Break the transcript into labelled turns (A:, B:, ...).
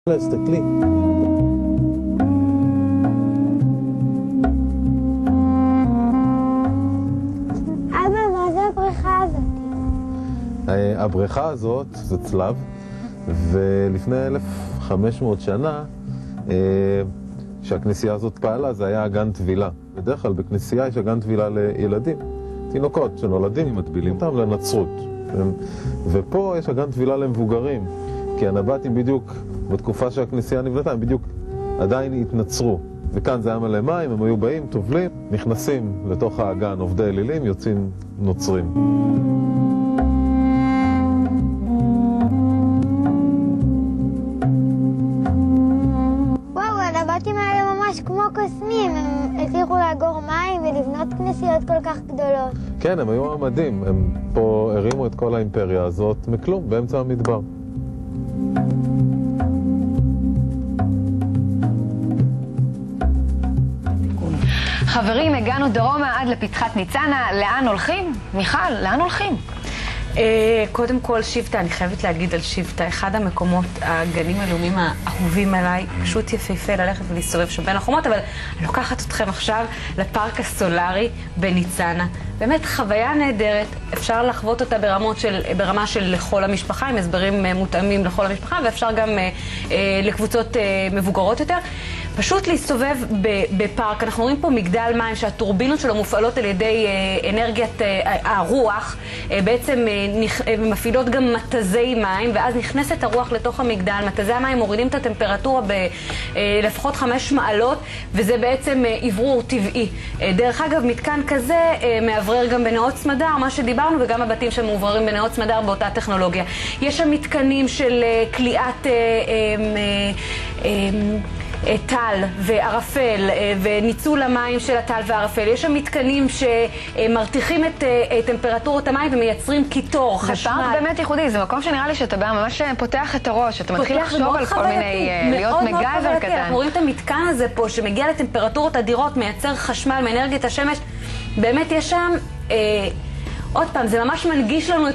A: תסתכלי.
B: אבא, מה זה הבריכה הזאת?
A: הבריכה הזאת זה צלב, ולפני 1500 שנה שהכנסייה הזאת פעלה זה היה אגן טבילה. בדרך כלל בכנסייה יש אגן טבילה לילדים, תינוקות שנולדים מטבילים אותם לנצרות, ופה יש אגן טבילה למבוגרים, כי הנבטים בדיוק בתקופה שהכנסייה נבנתה הם בדיוק עדיין התנצרו, וכאן זה היה מלא מים, הם היו באים, טובלים, נכנסים לתוך האגן עובדי אלילים, יוצאים נוצרים.
B: וואו, הנבטים האלה ממש כמו קוסמים, הם הצליחו לאגור מים ולבנות כנסיות כל כך גדולות.
A: כן, הם היו עמדים, הם פה הרימו את כל האימפריה הזאת מכלום, באמצע המדבר.
C: חברים, הגענו דרומה עד לפתחת ניצנה. לאן הולכים? מיכל, לאן הולכים?
D: קודם כל שבטה, אני חייבת להגיד על שבטה, אחד המקומות, הגנים הלאומיים האהובים עליי, פשוט יפהפה ללכת ולהסתובב שם בין החומות, אבל אני לוקחת אתכם עכשיו לפארק הסולארי בניצנה. באמת חוויה נהדרת, אפשר לחוות אותה ברמה של לכל המשפחה, עם הסברים מותאמים לכל המשפחה, ואפשר גם לקבוצות מבוגרות יותר. פשוט להסתובב בפארק, אנחנו רואים פה מגדל מים שהטורבינות שלו מופעלות על ידי אנרגיית הרוח, בעצם מפעילות גם מתזי מים, ואז נכנסת הרוח לתוך המגדל. מתזי המים מורידים את הטמפרטורה לפחות 5 מעלות, וזה בעצם עברור טבעי. דרך אגב, מתקן כזה מעברר גם בנאות סמדר, מה שדיברנו, וגם הבתים שמעוברים בנאות סמדר באותה טכנולוגיה. יש שם מתקנים של כליאת טל וערפל וניצול המים של הטל והערפל. יש שם מתקנים שמרתיחים את טמפרטורות המים ומייצרים קיטור, חשמל.
C: זה פארק באמת ייחודי, זה מקום שנראה לי שאתה ממש פותח את הראש, אתה מתחיל לחשוב על כל מיני, להיות מגייבר קטן.
D: אנחנו רואים את המתקן הזה פה שמגיע לטמפרטורות אדירות, מייצר חשמל מאנרגיית השמש. באמת יש שם, עוד פעם, זה ממש מנגיש לנו את כל